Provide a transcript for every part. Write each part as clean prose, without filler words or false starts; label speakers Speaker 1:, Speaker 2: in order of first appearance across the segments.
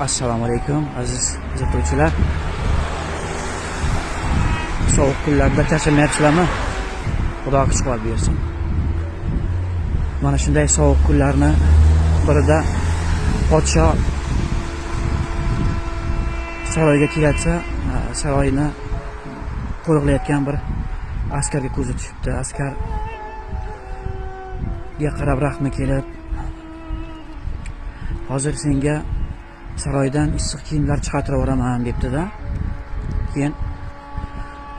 Speaker 1: Assalomu alaykum aziz kuzatuvchilar. Sovuq kunlarda charchamayapsizlarmi? Xudo kuch-quvvat bersin. Mana shunday sovuq kunlarni birida podsho saroyga kelsa, saroyni qo'riqlayotgan bir askarga ko'zi tushibdi. Askarga qarab rahmi kelib, hozir senga saroydan issiq kiyimlar chiqartirib yuboraman debdi-da. Keyin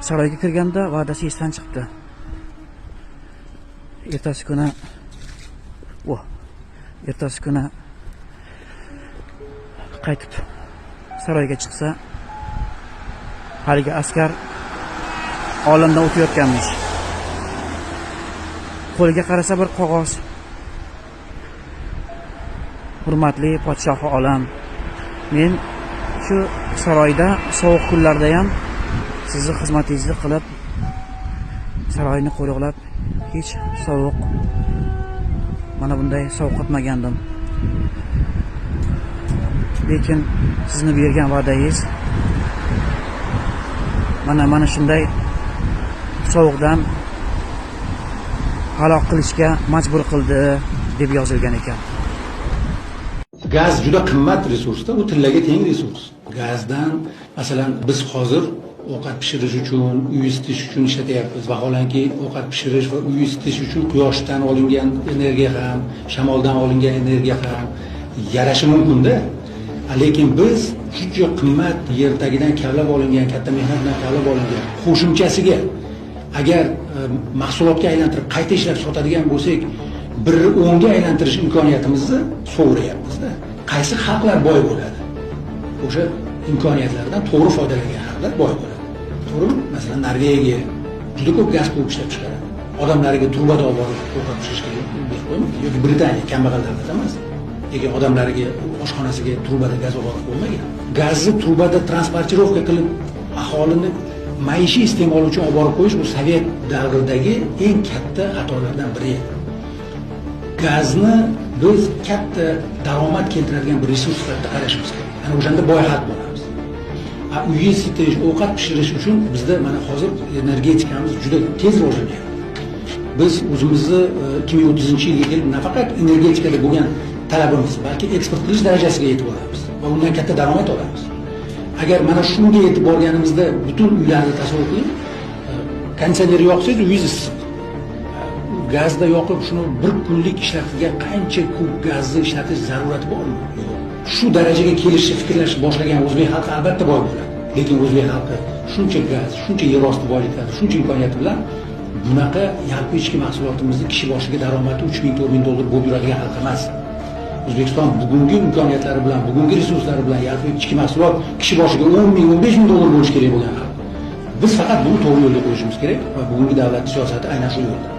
Speaker 1: saroyga kirganda va'dasi esdan chiqibdi. Ertasi kuni qaytib saroyga chiqsa, haligi askar olamdan o'tayotganmish. Qo'liga qarasa bir qog'oz. Hurmatli podshohi olam, men shu saroyda sovuq kunlarda ham sizni xizmatingizni qilib, saroyni qo'riqlab, hech sovuq, mana bunday sovqotmagandim. Lekin sizni bergan va'dangiz mana shunday sovuqdan halok qilishga majbur qildi deb yozilgan ekan.
Speaker 2: Gaz juda qimmat resursda, u tillaga teng resurs. Gazdan, masalan, biz hozir ovqat pishirish uchun, uy isitish uchun ishlatyapmiz. Vaholanki, ovqat pishirish va uy isitish uchun quyoshdan olingan energiya ham, shamoldan olingan energiya ham yarashi mumkin-da. Lekin biz shuncha qimmat yerdagidan kavlab olingan, katta mehnat bilan kavlab olingan qo'shimchasiga agar mahsulotga aylantirib qayta ishlab sotadigan bo'lsak, 1/10 ga aylantirish imkoniyatimizni so'rayapmiz-da. Qaysi xalqlar boy bo'ladi? O'sha imkoniyatlardan to'g'ri foydalangan xalqlar boy bo'ladi. To'g'rimi? Masalan, Norvegiya juda ko'p gaz quvib ishlab chiqaradi. Odamlariga trubada olib borib ovqat pishirishga qo'ymaydi. Yoki Britaniya kambag'allarga emas. Lekin odamlariga oshxonasiga trubada gaz olib qo'ymagan. Gazni trubada transportirovka qilib aholini maishiy iste'mol uchun olib borib qo'yish bu Sovet davridagi eng katta xatolardan biri edi. Gazni biz katta daromad keltiradigan bir resurs sifatida qarashimiz kerak. Ana o'shanda boy xalq bo'lamiz. Uy isitish, ovqat pishirish uchun bizda mana hozir energetikamiz juda tez rivojlanyapti. Biz o'zimizni 2030-yilga kelib nafaqat energetikada bo'lgan talabimiz, balki eksport qilish darajasiga yetib olamiz va undan katta daromad olamiz. Agar mana shunga yetib borganimizda butun uylarni tasavvur qiling, konditsioner yoqsangiz uyingiz issiq. Gazda yoqib shuni bir kunlik ishlatilgan qancha kub gazni ishlatish zarurati bormi? Yo'q. Shu darajaga kelishni fikrlashni boshlagan o'zbek xalqi albatta boy bo'ladi. Lekin o'zbek xalqi shuncha gaz, shuncha yer osti boyliklari, shuncha imkoniyat bilan bunaqa yalpi ichki mahsulotimizni kishi boshiga daromadi 3000-4000 dollar bo'lib yuradigan xalq emas. O'zbekiston bugungi imkoniyatlari bilan, bugungi resurslari bilan yalpi ichki mahsulot kishi boshiga 10,000, 15,000 dollar bo'lishi kerak bo'lgan xalq. Biz faqat buni to'g'ri yo'lga qo'yishimiz kerak va bugungi davlat siyosati aynan shu yo'lda.